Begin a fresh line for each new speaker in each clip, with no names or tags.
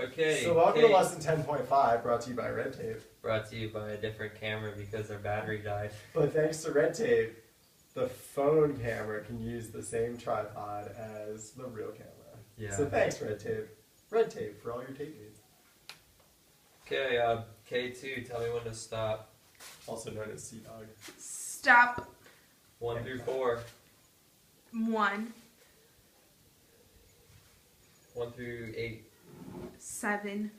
Okay.
So welcome to lesson 10.5, brought to you by Red Tape.
Brought to you by a different camera because their battery died.
But thanks to Red Tape, the phone camera can use the same tripod as the real camera.
Yeah.
So thanks, Red Tape. Red Tape for all your tape needs.
Okay, K2, tell me when to stop.
Also known as Sea Dog.
Stop.
1 through 4.
1,
1 through 8.
7.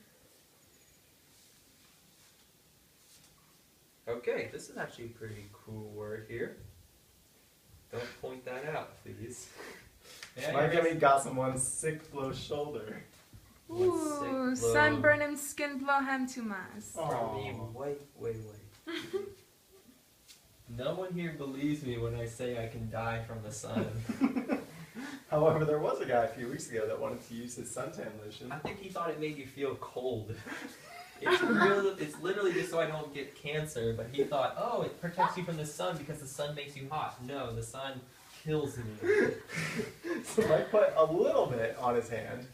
Okay, this is actually a pretty cool word here. Don't point that out, please.
Yeah, my gummy got someone's sick blow shoulder.
What's sick
Ooh,
blow?
sunburn and skin blow hem tumas.
For me, wait. No one here believes me when I say I can die from the sun.
However, there was a guy a few weeks ago that wanted to use his suntan lotion.
I think he thought it made you feel cold. It's literally just so I don't get cancer, but he thought, oh, it protects you from the sun because the sun makes you hot. No, the sun kills me.
So Mike put a little bit on his hand,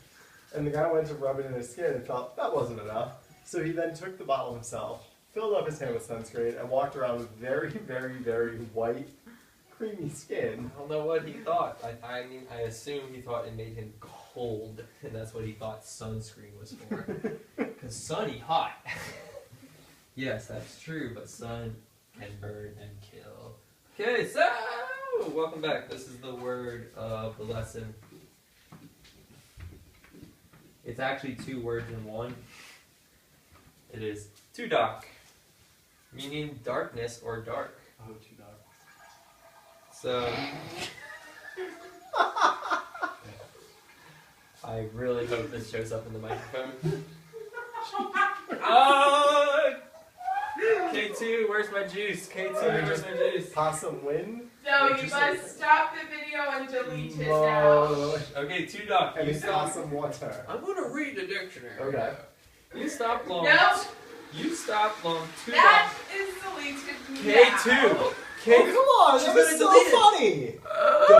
and the guy went to rub it in his skin and felt that wasn't enough. So he then took the bottle himself, filled up his hand with sunscreen, and walked around with very, very, very white, creamy skin.
I don't know what he thought. I mean, I assume he thought it made him cold, and that's what he thought sunscreen was for. Because sunny hot. Yes, that's true, but sun can burn and kill. Okay, so welcome back. This is the word of the lesson. It's actually 2 words in one. It is tudak, meaning darkness or dark.
Oh, too dark.
So, I really hope this shows up in the microphone. K2, where's my juice? K2, where's my juice?
Possum win?
No, you must stop the video and delete it now.
No.
Okay, Tudak,
And
you
it's
stop.
possum water.
I'm gonna read the dictionary.
Okay.
You stop long.
No.
You stop long.
That is deleted now.
K2.
Oh, come on, that was so funny!